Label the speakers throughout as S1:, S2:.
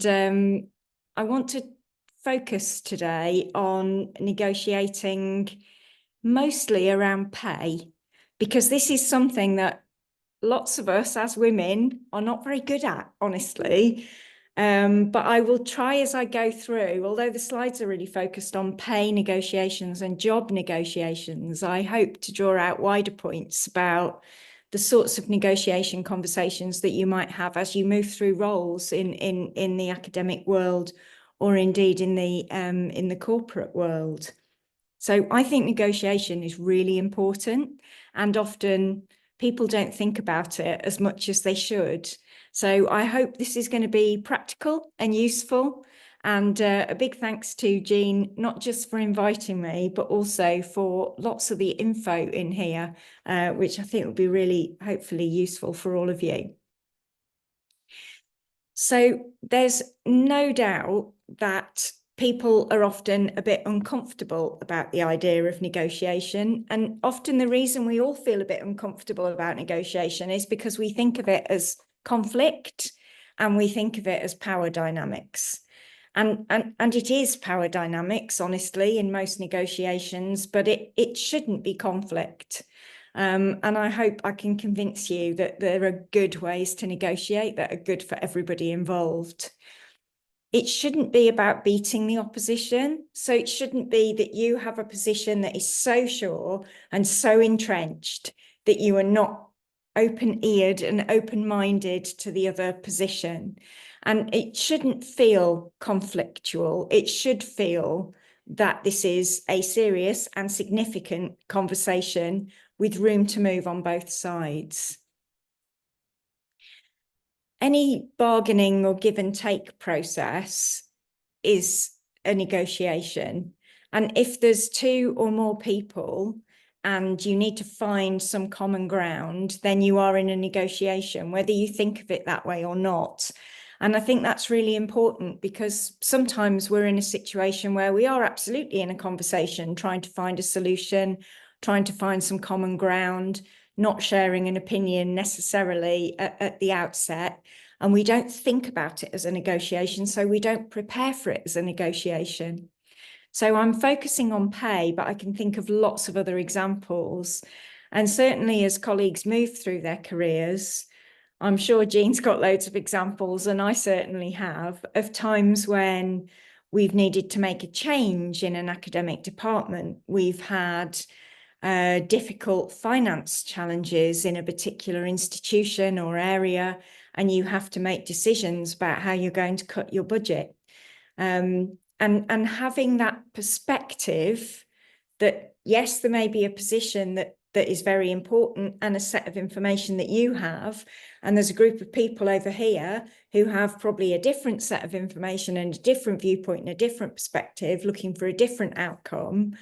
S1: I want to focus today on negotiating mostly around pay, because this is something that lots of us as women are not very good at, honestly. But I will try as I go through, although the slides are really focused on pay negotiations and job negotiations, I hope to draw out wider points about the sorts of negotiation conversations that you might have as you move through roles in the academic world, or indeed in the corporate world. So I think negotiation is really important, and often people don't think about it as much as they should. So I hope this is going to be practical and useful. And a big thanks to Jean, not just for inviting me, but also for lots of the info in here, which I think will be really, hopefully, useful for all of you. So there's no doubt that people are often a bit uncomfortable about the idea of negotiation. And often the reason we all feel a bit uncomfortable about negotiation is because we think of it as conflict and we think of it as power dynamics. And it is power dynamics, honestly, in most negotiations, but it shouldn't be conflict. And I hope I can convince you that there are good ways to negotiate that are good for everybody involved. It shouldn't be about beating the opposition. So it shouldn't be that you have a position that is so sure and so entrenched that you are not open-eared and open-minded to the other position. And it shouldn't feel conflictual. It should feel that this is a serious and significant conversation with room to move on both sides. Any bargaining or give and take process is a negotiation. And if there's two or more people and you need to find some common ground, then you are in a negotiation, whether you think of it that way or not. And I think that's really important, because sometimes we're in a situation where we are absolutely in a conversation, trying to find a solution, trying to find some common ground, not sharing an opinion necessarily at the outset. And we don't think about it as a negotiation, so we don't prepare for it as a negotiation. So I'm focusing on pay, but I can think of lots of other examples. And certainly as colleagues move through their careers, I'm sure Jean's got loads of examples, and I certainly have, of times when we've needed to make a change in an academic department. We've had difficult finance challenges in a particular institution or area, and you have to make decisions about how you're going to cut your budget. And having that perspective that, yes, there may be a position that is very important and a set of information that you have, and there's a group of people over here who have probably a different set of information and a different viewpoint and a different perspective, looking for a different outcome.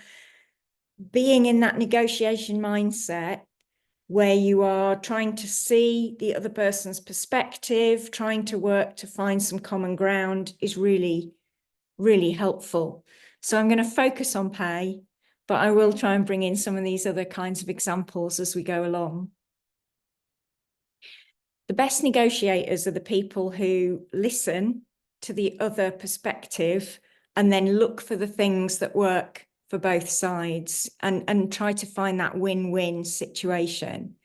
S1: Being in that negotiation mindset where you are trying to see the other person's perspective, trying to work to find some common ground, is really, really helpful. So I'm going to focus on pay, but I will try and bring in some of these other kinds of examples as we go along. The best negotiators are the people who listen to the other perspective and then look for the things that work for both sides and try to find that win-win situation.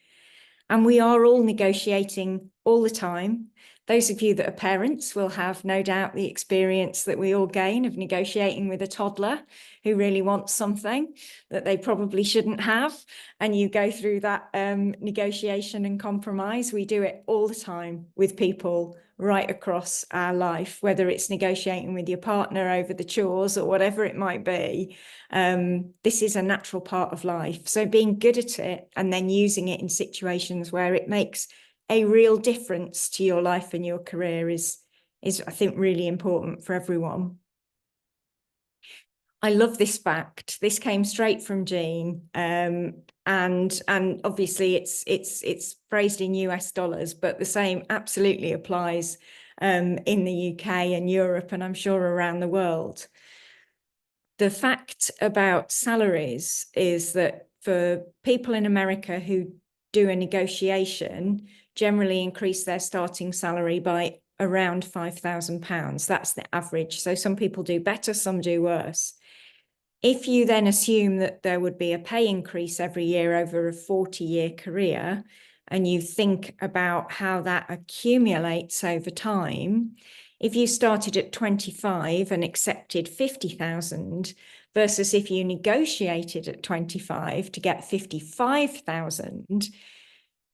S1: And we are all negotiating all the time. Those of you that are parents will have no doubt the experience that we all gain of negotiating with a toddler who really wants something that they probably shouldn't have. And you go through that negotiation and compromise. We do it all the time with people right across our life, whether it's negotiating with your partner over the chores or whatever it might be. This is a natural part of life. So being good at it and then using it in situations where it makes a real difference to your life and your career is I think, really important for everyone. I love this fact. This came straight from Jean, and obviously it's phrased in US dollars, but the same absolutely applies in the UK and Europe, and I'm sure around the world. The fact about salaries is that for people in America who do a negotiation, generally increase their starting salary by around £5,000. That's the average. So some people do better, some do worse. If you then assume that there would be a pay increase every year over a 40-year career, and you think about how that accumulates over time, if you started at 25 and accepted 50,000 versus if you negotiated at 25 to get 55,000,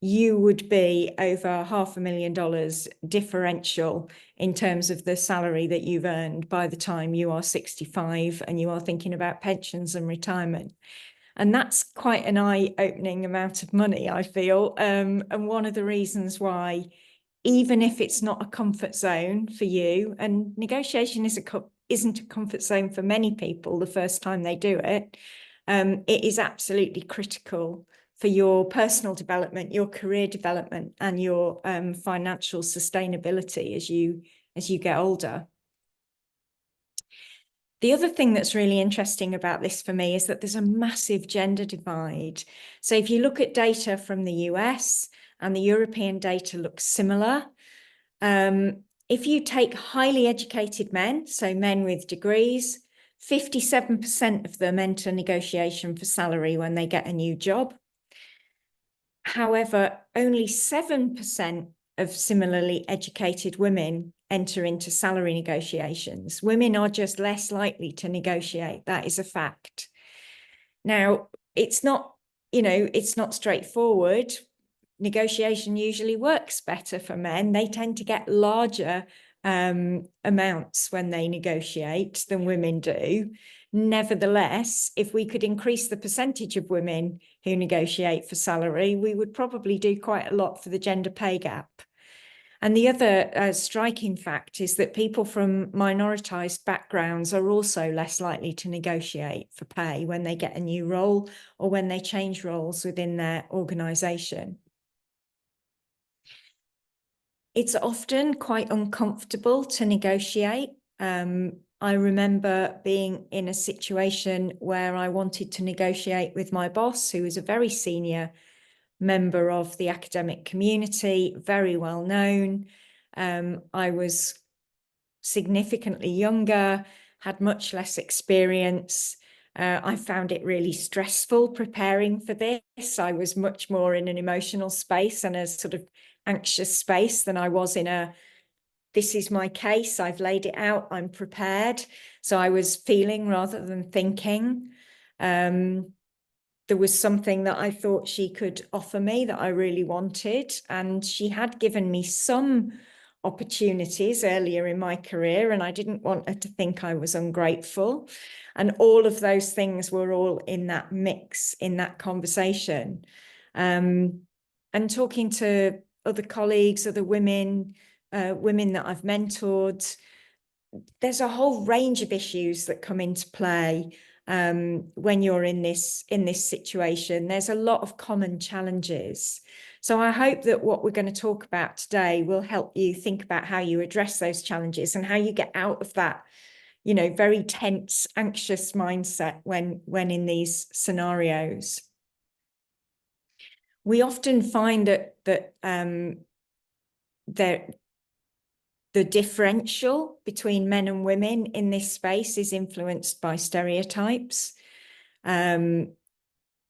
S1: you would be over $500,000 differential in terms of the salary that you've earned by the time you are 65 and you are thinking about pensions and retirement. And that's quite an eye-opening amount of money, I feel. And one of the reasons why, even if it's not a comfort zone for you, and negotiation isn't a comfort zone for many people the first time they do it, it is absolutely critical for your personal development, your career development, and your financial sustainability as you get older. The other thing that's really interesting about this for me is that there's a massive gender divide. So if you look at data from the US and the European data looks similar, if you take highly educated men, so men with degrees, 57% of them enter negotiation for salary when they get a new job. However, only 7% of similarly educated women enter into salary negotiations. Women are just less likely to negotiate. That is a fact. Now, it's not straightforward. Negotiation usually works better for men. They tend to get larger amounts when they negotiate than women do. Nevertheless, if we could increase the percentage of women who negotiate for salary, we would probably do quite a lot for the gender pay gap. And the other striking fact is that people from minoritized backgrounds are also less likely to negotiate for pay when they get a new role or when they change roles within their organization. It's often quite uncomfortable to negotiate. I remember being in a situation where I wanted to negotiate with my boss, who was a very senior member of the academic community, very well known. I was significantly younger, had much less experience. I found it really stressful preparing for this. I was much more in an emotional space and a sort of anxious space than I was in a, this is my case, I've laid it out, I'm prepared. So I was feeling rather than thinking. There was something that I thought she could offer me that I really wanted. And she had given me some opportunities earlier in my career, and I didn't want her to think I was ungrateful. And all of those things were all in that mix, in that conversation. And talking to other colleagues, other women that I've mentored, there's a whole range of issues that come into play when you're in this situation. There's a lot of common challenges. So I hope that what we're going to talk about today will help you think about how you address those challenges and how you get out of that, very tense, anxious mindset when in these scenarios. We often find that the differential between men and women in this space is influenced by stereotypes. Men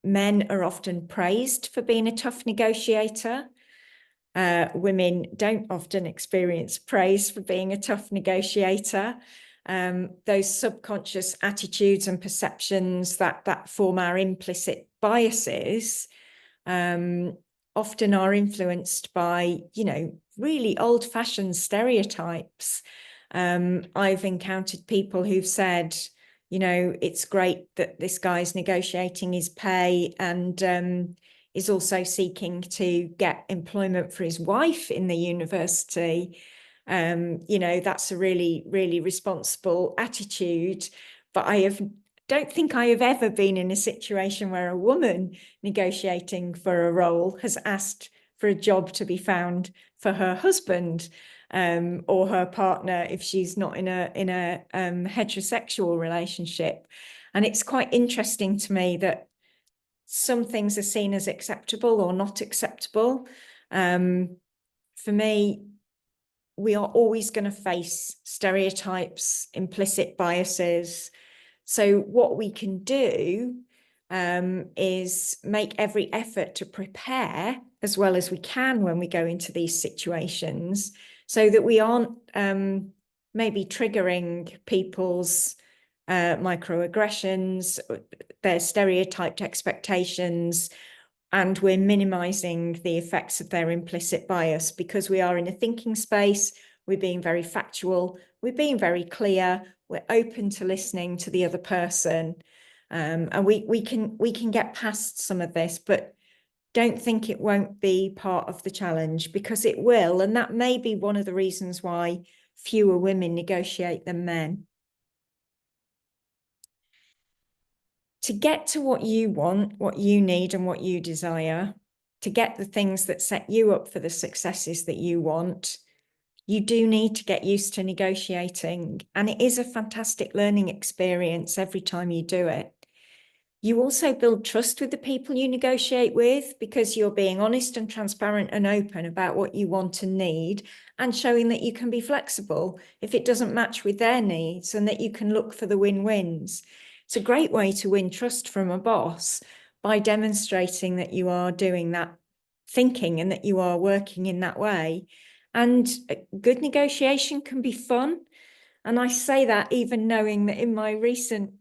S1: are often praised for being a tough negotiator. Women don't often experience praise for being a tough negotiator. Those subconscious attitudes and perceptions that form our implicit biases often are influenced by, really old-fashioned stereotypes. I've encountered people who've said, it's great that this guy's negotiating his pay and is also seeking to get employment for his wife in the university. That's a really, really responsible attitude. But don't think I have ever been in a situation where a woman negotiating for a role has asked for a job to be found for her husband or her partner if she's not in a heterosexual relationship. And it's quite interesting to me that some things are seen as acceptable or not acceptable. For me, we are always going to face stereotypes, implicit biases. So what we can do is make every effort to prepare as well as we can when we go into these situations, so that we aren't maybe triggering people's microaggressions, their stereotyped expectations, and we're minimizing the effects of their implicit bias, because we are in a thinking space, we're being very factual, we're being very clear, we're open to listening to the other person. And we can get past some of this, but don't think it won't be part of the challenge, because it will. And that may be one of the reasons why fewer women negotiate than men. To get to what you want, what you need, and what you desire, to get the things that set you up for the successes that you want, you do need to get used to negotiating. And it is a fantastic learning experience every time you do it. You also build trust with the people you negotiate with, because you're being honest and transparent and open about what you want and need, and showing that you can be flexible if it doesn't match with their needs, and that you can look for the win-wins. It's a great way to win trust from a boss, by demonstrating that you are doing that thinking and that you are working in that way. And good negotiation can be fun. And I say that even knowing that in my recent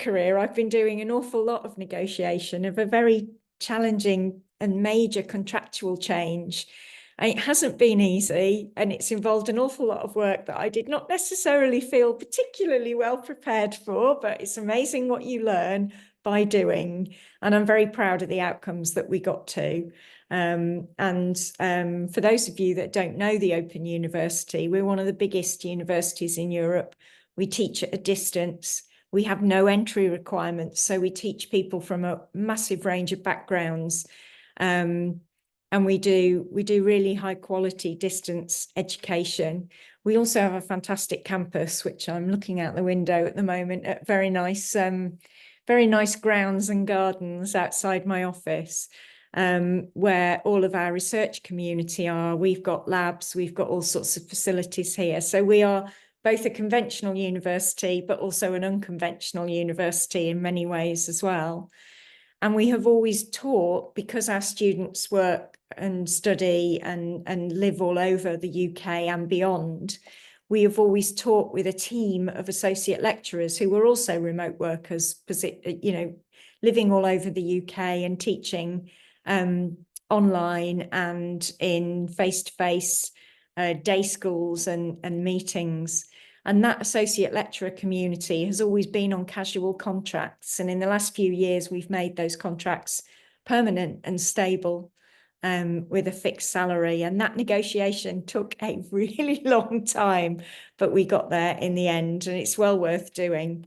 S1: career, I've been doing an awful lot of negotiation of a very challenging and major contractual change. And it hasn't been easy, and it's involved an awful lot of work that I did not necessarily feel particularly well prepared for, but it's amazing what you learn by doing. And I'm very proud of the outcomes that we got to. For those of you that don't know the Open University, we're one of the biggest universities in Europe. We teach at a distance. We have no entry requirements, so we teach people from a massive range of backgrounds. And we do really high quality distance education. We also have a fantastic campus, which I'm looking out the window at the moment, at very nice grounds and gardens outside my office, where all of our research community are. We've got labs, we've got all sorts of facilities here. So we are both a conventional university, but also an unconventional university in many ways as well. And we have always taught, because our students work and study and live all over the UK and beyond, we have always taught with a team of associate lecturers who were also remote workers, living all over the UK and teaching online and in face-to-face day schools and meetings. And that associate lecturer community has always been on casual contracts. And in the last few years, we've made those contracts permanent and stable, with a fixed salary. And that negotiation took a really long time, but we got there in the end, and it's well worth doing.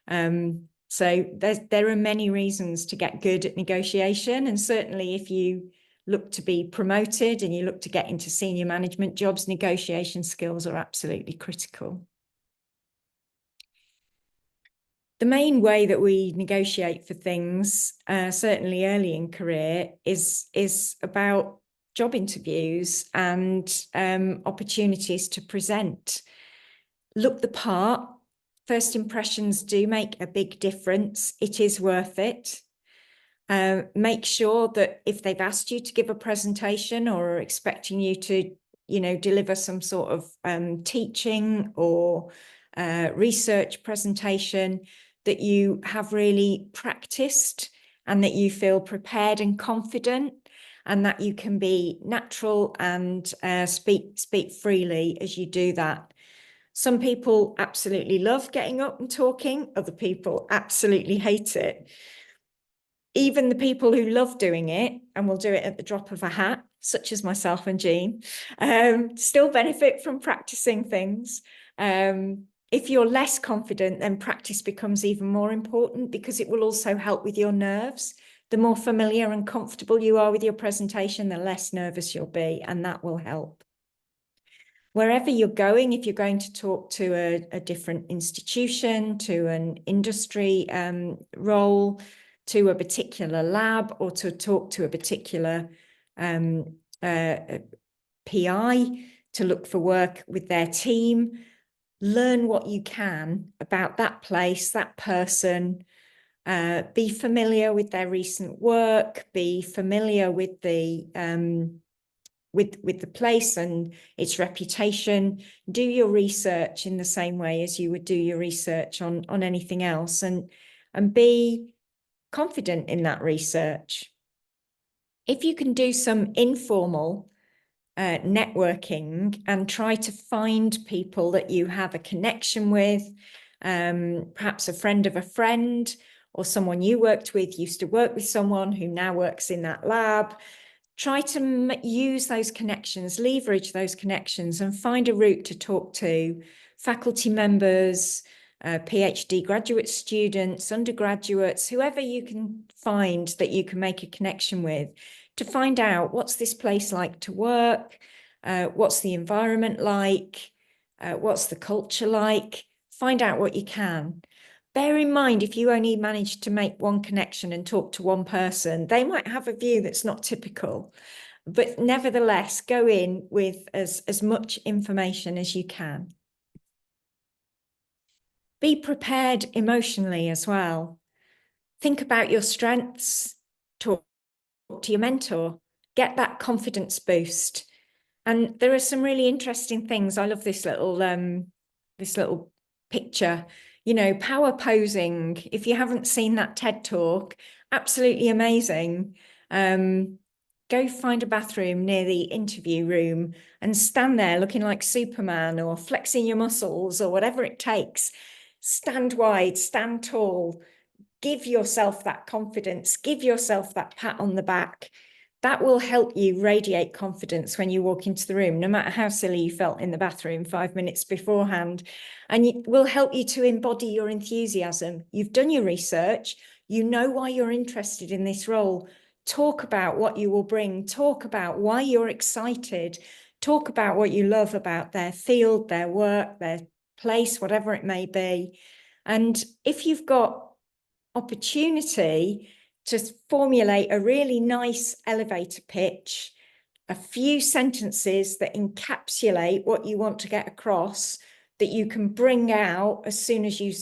S1: So there are many reasons to get good at negotiation. And certainly if you look to be promoted and you look to get into senior management jobs, negotiation skills are absolutely critical. The main way that we negotiate for things, certainly early in career, is about job interviews and opportunities to present. Look the part. First impressions do make a big difference. It is worth it. Make sure that if they've asked you to give a presentation or are expecting you to, deliver some sort of teaching or research presentation, that you have really practiced and that you feel prepared and confident, and that you can be natural and speak freely as you do that. Some people absolutely love getting up and talking. Other people absolutely hate it. Even the people who love doing it and will do it at the drop of a hat, such as myself and Jean, still benefit from practicing things. If you're less confident, then practice becomes even more important, because it will also help with your nerves. The more familiar and comfortable you are with your presentation, the less nervous you'll be, and that will help. Wherever you're going, if you're going to talk to a different institution, to an industry role, to a particular lab, or to talk to a particular PI to look for work with their team. Learn what you can about that place, that person. Be familiar with their recent work. Be familiar with the place and its reputation. Do your research in the same way as you would do your research on anything else, and be confident in that research. If you can do some informal networking and try to find people that you have a connection with, perhaps a friend of a friend, or someone you worked with used to work with someone who now works in that lab. Try to use those connections, leverage those connections, and find a route to talk to faculty members, PhD graduate students, undergraduates, whoever you can find that you can make a connection with, to find out what's this place like to work, what's the environment like, what's the culture like. Find out what you can. Bear in mind, if you only manage to make one connection and talk to one person, they might have a view that's not typical. But nevertheless, go in with as much information as you can. Be prepared emotionally as well. Think about your strengths. Talk to your mentor. Get that confidence boost. And there are some really interesting things. I love this little picture. You know, power posing. If you haven't seen that TED talk, absolutely amazing. Go find a bathroom near the interview room and stand there looking like Superman, or flexing your muscles, or whatever it takes. Stand wide, stand tall, give yourself that confidence, give yourself that pat on the back. That will help you radiate confidence when you walk into the room, no matter how silly you felt in the bathroom 5 minutes beforehand. And it will help you to embody your enthusiasm. You've done your research. You know why you're interested in this role. Talk about what you will bring. Talk about why you're excited. Talk about what you love about their field, their work, their place, whatever it may be. And if you've got opportunity to formulate a really nice elevator pitch, a few sentences that encapsulate what you want to get across, that you can bring out as soon as you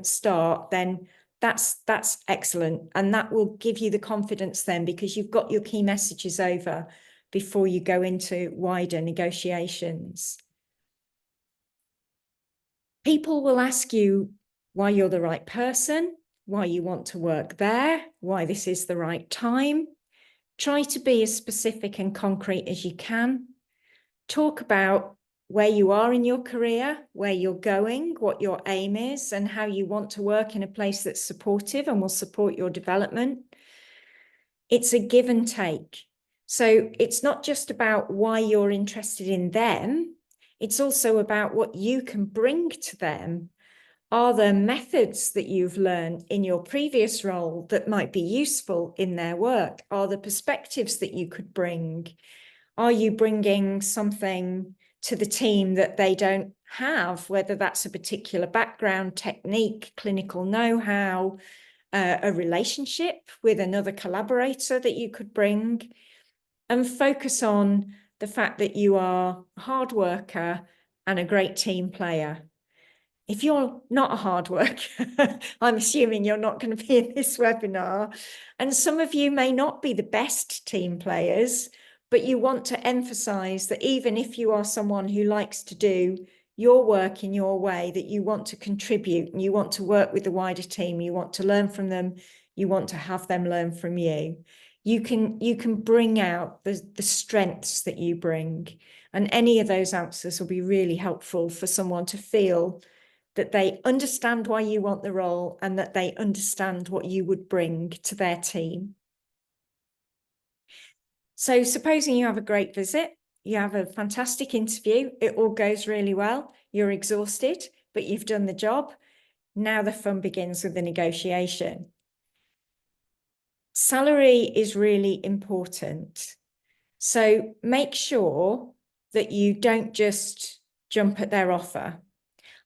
S1: start, then that's excellent. And that will give you the confidence then, because you've got your key messages over before you go into wider negotiations. People will ask you why you're the right person, why you want to work there, why this is the right time. Try to be as specific and concrete as you can. Talk about where you are in your career, where you're going, what your aim is, and how you want to work in a place that's supportive and will support your development. It's a give and take. So it's not just about why you're interested in them. It's also about what you can bring to them. Are there methods that you've learned in your previous role that might be useful in their work? Are there perspectives that you could bring? Are you bringing something to the team that they don't have, whether that's a particular background, technique, clinical know-how, a relationship with another collaborator that you could bring? And focus on the fact that you are a hard worker and a great team player. If you're not a hard worker, I'm assuming you're not going to be in this webinar. And some of you may not be the best team players, but you want to emphasize that even if you are someone who likes to do your work in your way, that you want to contribute and you want to work with the wider team, you want to learn from them, you want to have them learn from you. You can bring out the strengths that you bring. And any of those answers will be really helpful for someone to feel that they understand why you want the role and that they understand what you would bring to their team. So supposing you have a great visit, you have a fantastic interview, it all goes really well, you're exhausted, but you've done the job. Now the fun begins with the negotiation. Salary is really important. So make sure that you don't just jump at their offer.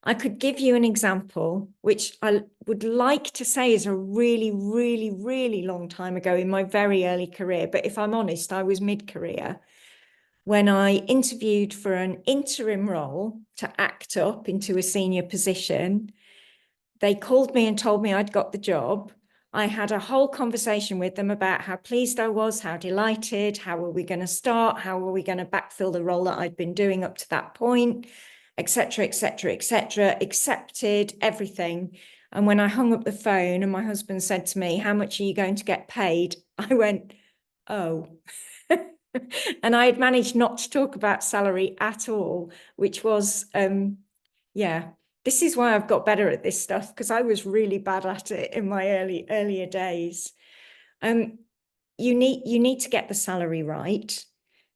S1: I could give you an example, which I would like to say is a really, really, really long time ago in my very early career. But if I'm honest, I was mid-career. when I interviewed for an interim role to act up into a senior position, they called me and told me I'd got the job. I had a whole conversation with them about how pleased I was, how delighted, how were we going to start, how were we going to backfill the role that I'd been doing up to that point, etc., etc., etc., accepted everything. And when I hung up the phone and my husband said to me, "How much are you going to get paid?" I went, "Oh." And I had managed not to talk about salary at all, which was, yeah, this is why I've got better at this stuff, because I was really bad at it in my earlier days. You need to get the salary right.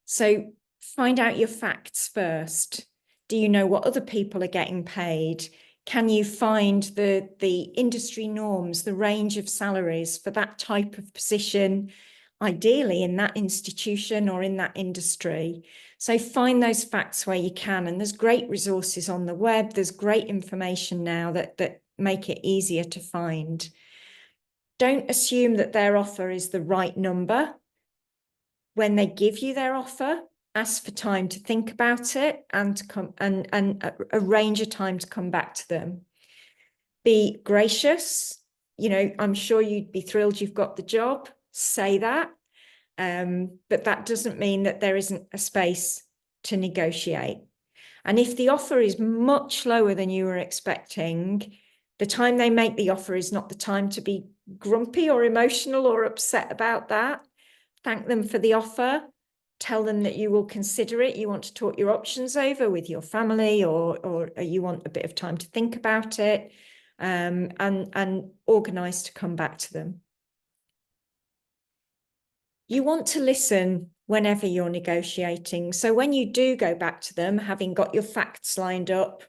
S1: So find out your facts first. Do you know what other people are getting paid? Can you find the industry norms, the range of salaries for that type of position, ideally in that institution or in that industry? So find those facts where you can. And there's great resources on the web. There's great information now that make it easier to find. Don't assume that their offer is the right number. When they give you their offer, ask for time to think about it and to come and arrange a time to come back to them. Be gracious. I'm sure you'd be thrilled you've got the job. Say that. But that doesn't mean that there isn't a space to negotiate. And if the offer is much lower than you were expecting, the time they make the offer is not the time to be grumpy or emotional or upset about that. Thank them for the offer. Tell them that you will consider it. You want to talk your options over with your family, or you want a bit of time to think about it, and organise to come back to them. You want to listen whenever you're negotiating. So when you do go back to them, having got your facts lined up,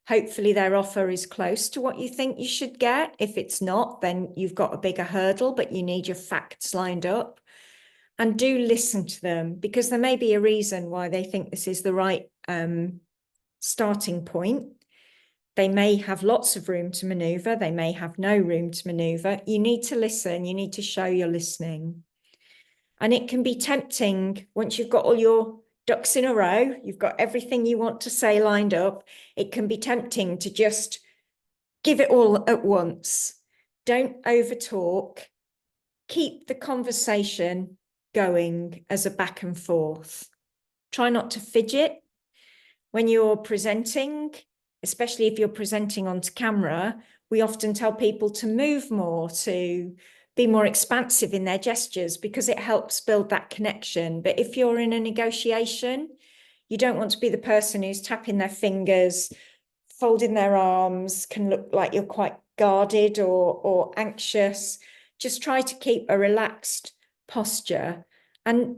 S1: hopefully their offer is close to what you think you should get. If it's not, then you've got a bigger hurdle, but you need your facts lined up. And do listen to them, because there may be a reason why they think this is the right starting point. They may have lots of room to maneuver. They may have no room to maneuver. You need to listen. You need to show you're listening. And it can be tempting once you've got all your ducks in a row, you've got everything you want to say lined up, it can be tempting to just give it all at once. Don't overtalk. Keep the conversation going as a back and forth. Try not to fidget when you're presenting, especially if you're presenting onto camera. We often tell people to move more, to be more expansive in their gestures, because it helps build that connection. But if you're in a negotiation, you don't want to be the person who's tapping their fingers, folding their arms, can look like you're quite guarded or anxious. Just try to keep a relaxed posture and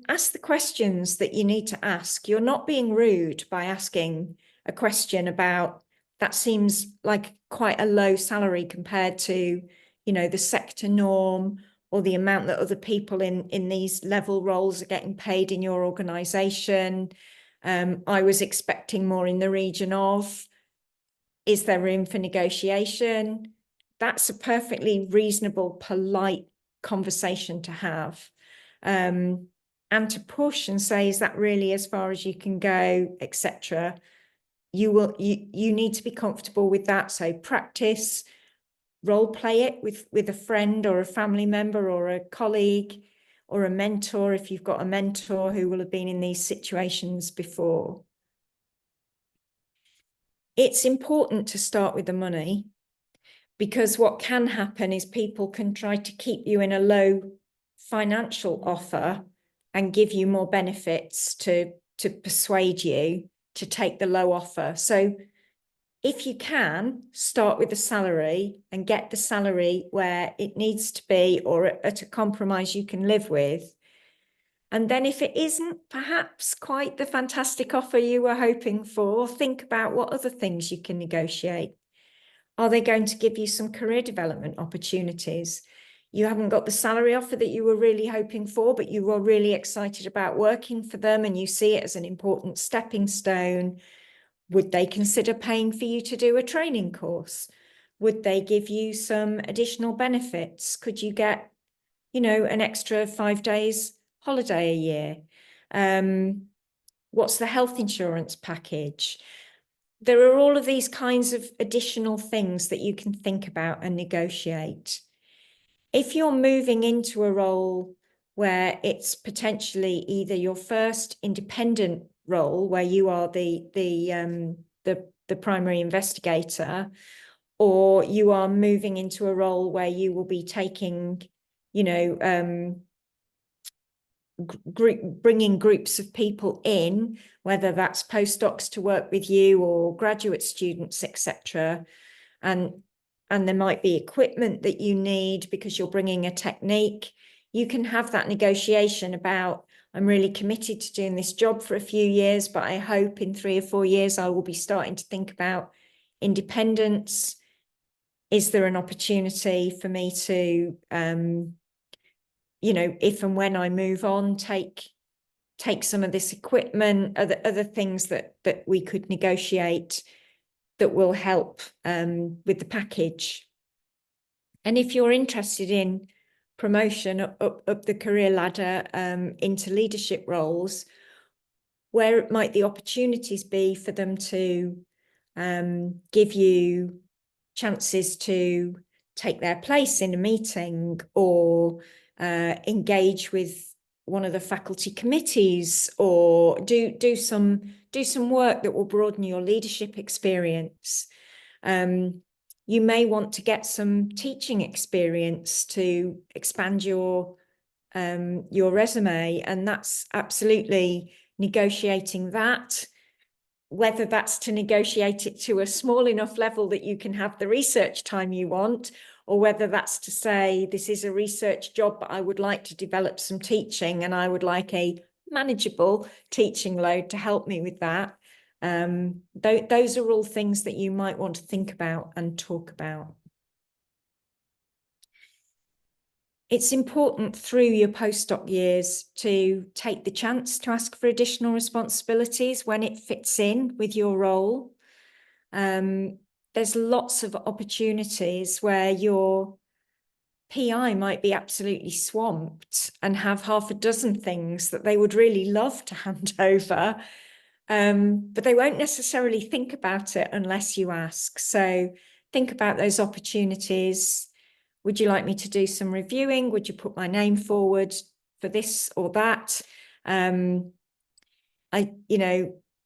S1: ask the questions that you need to ask. You're not being rude by asking a question about, that seems like quite a low salary compared to, the sector norm or the amount that other people in these level roles are getting paid in your organization. I was expecting more in the region of. Is there room for negotiation? That's a perfectly reasonable, polite conversation to have. And to push and say, is that really as far as you can go, etc. You need to be comfortable with that. So practice, role play it with a friend or a family member or a colleague or a mentor, if you've got a mentor who will have been in these situations before. It's important to start with the money, because what can happen is people can try to keep you in a low financial offer and give you more benefits to persuade you to take the low offer. So if you can, start with the salary and get the salary where it needs to be, or at a compromise you can live with. And then if it isn't perhaps quite the fantastic offer you were hoping for, think about what other things you can negotiate. Are they going to give you some career development opportunities? You haven't got the salary offer that you were really hoping for, but you were really excited about working for them and you see it as an important stepping stone. Would they consider paying for you to do a training course? Would they give you some additional benefits? Could you get, an extra 5 days holiday a year? What's the health insurance package? There are all of these kinds of additional things that you can think about and negotiate. If you're moving into a role where it's potentially either your first independent role, where you are the primary investigator, or you are moving into a role where you will be taking, bringing groups of people in, whether that's postdocs to work with you or graduate students, etc. And there might be equipment that you need because you're bringing a technique. You can have that negotiation about, I'm really committed to doing this job for a few years, but I hope in 3 or 4 years I will be starting to think about independence. Is there an opportunity for me to, if and when I move on, take some of this equipment, other things that we could negotiate that will help with the package. And if you're interested in promotion up the career ladder into leadership roles, where might the opportunities be for them to give you chances to take their place in a meeting, or engage with one of the faculty committees, or do some work that will broaden your leadership experience. You may want to get some teaching experience to expand your resume, and that's absolutely negotiating that. Whether that's to negotiate it to a small enough level that you can have the research time you want, or whether that's to say, this is a research job, but I would like to develop some teaching and I would like a manageable teaching load to help me with that. Those are all things that you might want to think about and talk about. It's important through your postdoc years to take the chance to ask for additional responsibilities when it fits in with your role. There's lots of opportunities where your PI might be absolutely swamped and have half a dozen things that they would really love to hand over, but they won't necessarily think about it unless you ask. So think about those opportunities. Would you like me to do some reviewing? Would you put my name forward for this or that?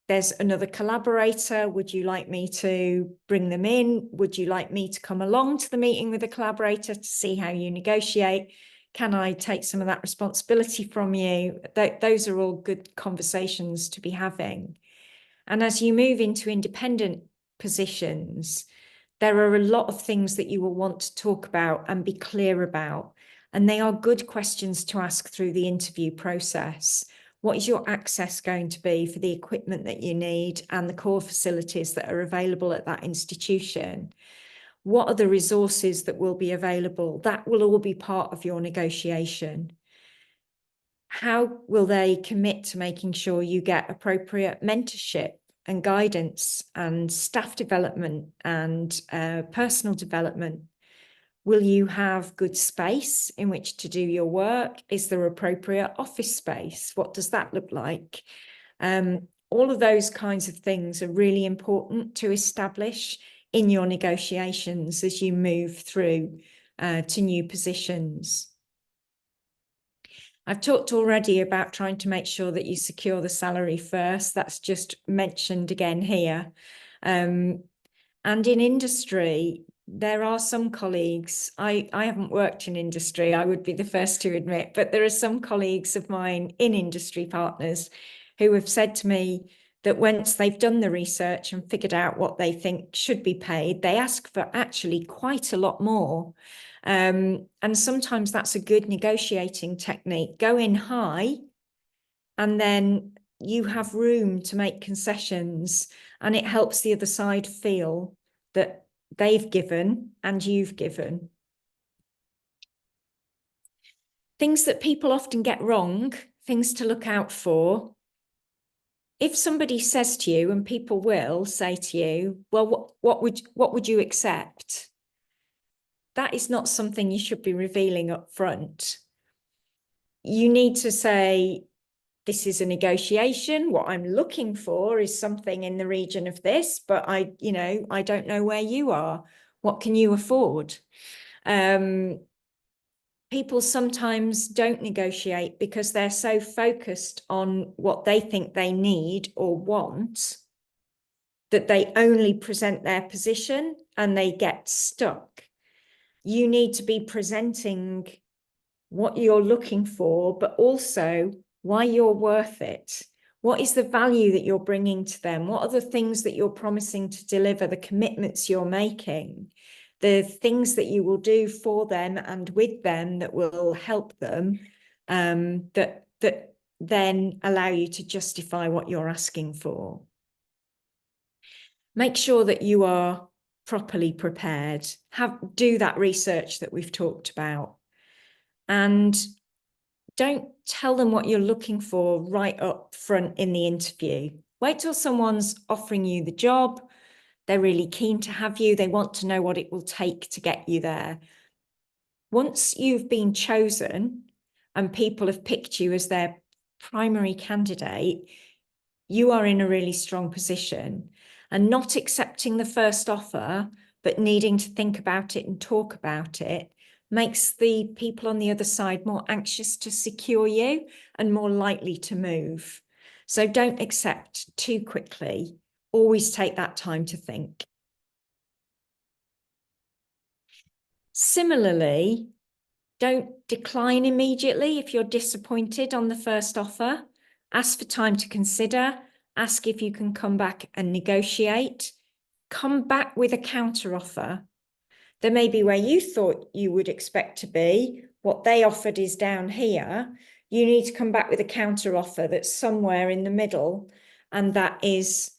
S1: There's another collaborator. Would you like me to bring them in? Would you like me to come along to the meeting with the collaborator to see how you negotiate? Can I take some of that responsibility from you? Those are all good conversations to be having. And as you move into independent positions, there are a lot of things that you will want to talk about and be clear about. And they are good questions to ask through the interview process. What is your access going to be for the equipment that you need and the core facilities that are available at that institution? What are the resources that will be available? That will all be part of your negotiation. How will they commit to making sure you get appropriate mentorship and guidance and staff development and personal development? Will you have good space in which to do your work? Is there appropriate office space? What does that look like? All of those kinds of things are really important to establish in your negotiations as you move through to new positions. I've talked already about trying to make sure that you secure the salary first. That's just mentioned again here. And in industry, there are some colleagues, I haven't worked in industry, I would be the first to admit, but there are some colleagues of mine in industry partners who have said to me that once they've done the research and figured out what they think should be paid, they ask for actually quite a lot more. And sometimes that's a good negotiating technique. Go in high, and then you have room to make concessions, and it helps the other side feel that they've given and you've given. Things that people often get wrong, things to look out for. If somebody says to you, and people will say to you, well, what would you accept? That is not something you should be revealing up front. You need to say, this is a negotiation. What I'm looking for is something in the region of this, but I don't know where you are. What can you afford? People sometimes don't negotiate because they're so focused on what they think they need or want that they only present their position and they get stuck. You need to be presenting what you're looking for, but also why you're worth it. What is the value that you're bringing to them? What are the things that you're promising to deliver, the commitments you're making, the things that you will do for them and with them that will help them, that then allow you to justify what you're asking for. Make sure that you are properly prepared. Do that research that we've talked about. And don't tell them what you're looking for right up front in the interview. Wait till someone's offering you the job. They're really keen to have you. They want to know what it will take to get you there. Once you've been chosen and people have picked you as their primary candidate, you are in a really strong position. And not accepting the first offer, but needing to think about it and talk about it, makes the people on the other side more anxious to secure you and more likely to move. So don't accept too quickly. Always take that time to think. Similarly, don't decline immediately if you're disappointed on the first offer. Ask for time to consider. Ask if you can come back and negotiate. Come back with a counter offer. There may be where you thought you would expect to be. What they offered is down here. You need to come back with a counter offer that's somewhere in the middle, and that is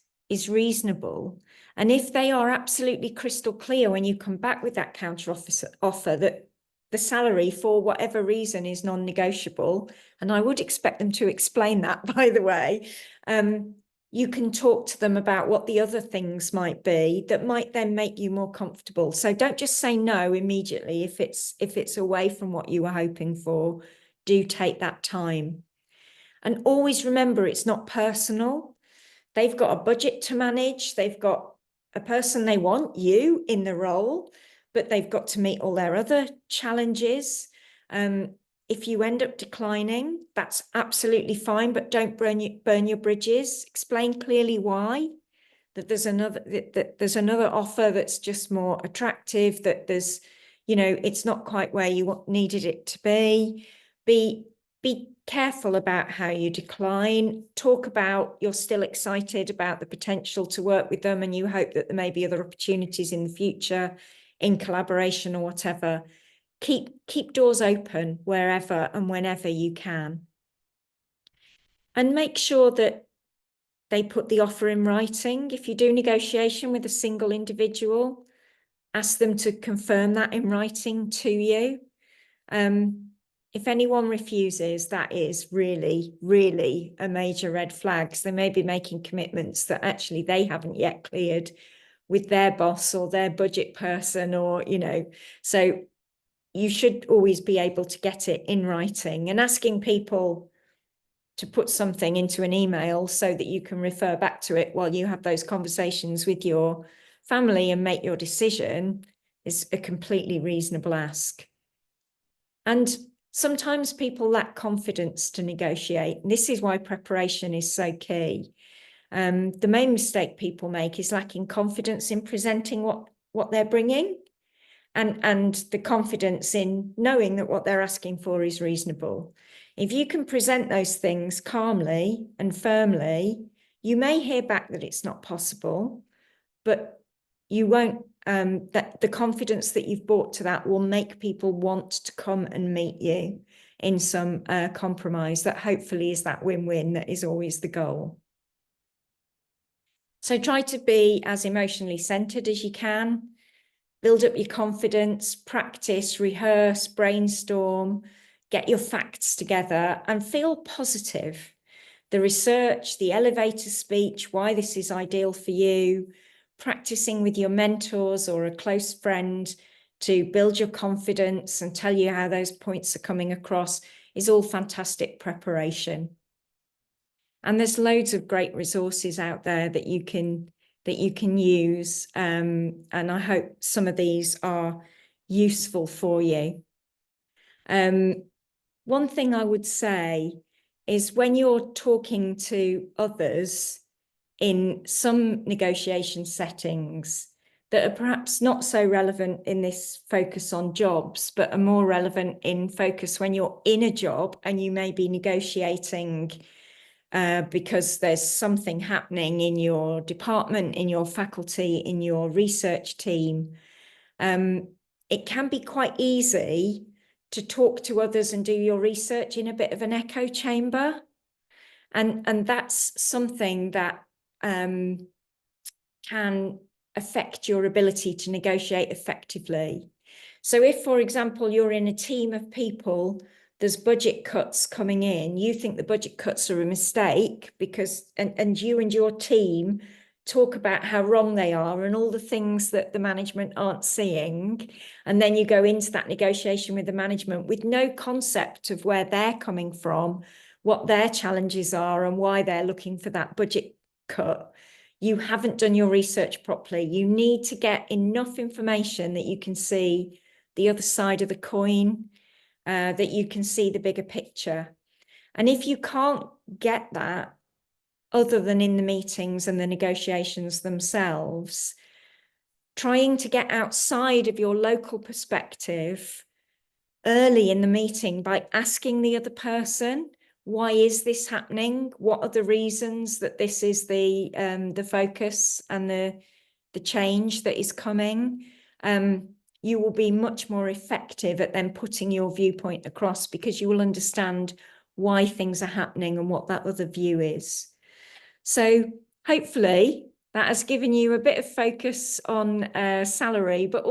S1: reasonable. And if they are absolutely crystal clear when you come back with that counter offer that the salary, for whatever reason, is non-negotiable, and I would expect them to explain that, by the way, you can talk to them about what the other things might be that might then make you more comfortable. So don't just say no immediately if it's away from what you were hoping for. Do take that time. And always remember, it's not personal. They've got a budget to manage. They've got a person they want, you, in the role, but they've got to meet all their other challenges. If you end up declining, that's absolutely fine, but don't burn your bridges. Explain clearly why, that there's another offer that's just more attractive, that there's, it's not quite where you needed it to be. Be careful about how you decline. Talk about you're still excited about the potential to work with them and you hope that there may be other opportunities in the future in collaboration or whatever. Keep doors open wherever and whenever you can. And make sure that they put the offer in writing. If you do negotiation with a single individual, ask them to confirm that in writing to you. If anyone refuses, that is really, really a major red flag. So they may be making commitments that actually they haven't yet cleared with their boss or their budget person, or, so you should always be able to get it in writing, and asking people to put something into an email so that you can refer back to it while you have those conversations with your family and make your decision is a completely reasonable ask. And sometimes people lack confidence to negotiate. And this is why preparation is so key. The main mistake people make is lacking confidence in presenting what they're bringing, and the confidence in knowing that what they're asking for is reasonable. If you can present those things calmly and firmly, you may hear back that it's not possible, but you won't, that the confidence that you've brought to that will make people want to come and meet you in some compromise that hopefully is that win-win that is always the goal. So try to be as emotionally centered as you can. Build up your confidence, practice, rehearse, brainstorm, get your facts together and feel positive. The research, the elevator speech, why this is ideal for you, practicing with your mentors or a close friend to build your confidence and tell you how those points are coming across is all fantastic preparation. And there's loads of great resources out there that you can use. And I hope some of these are useful for you. One thing I would say is when you're talking to others in some negotiation settings that are perhaps not so relevant in this focus on jobs, but are more relevant in focus when you're in a job and you may be negotiating because there's something happening in your department, in your faculty, in your research team. It can be quite easy to talk to others and do your research in a bit of an echo chamber. And that's something that can affect your ability to negotiate effectively. So if, for example, you're in a team of people, there's budget cuts coming in, you think the budget cuts are a mistake because, and you and your team talk about how wrong they are and all the things that the management aren't seeing. And then you go into that negotiation with the management with no concept of where they're coming from, what their challenges are and why they're looking for that budget cut. You haven't done your research properly. You need to get enough information that you can see the other side of the coin, that you can see the bigger picture. And if you can't get that, other than in the meetings and the negotiations themselves, trying to get outside of your local perspective early in the meeting by asking the other person, why is this happening? What are the reasons that this is the focus and the change that is coming? You will be much more effective at then putting your viewpoint across because you will understand why things are happening and what that other view is. So hopefully that has given you a bit of focus on salary, but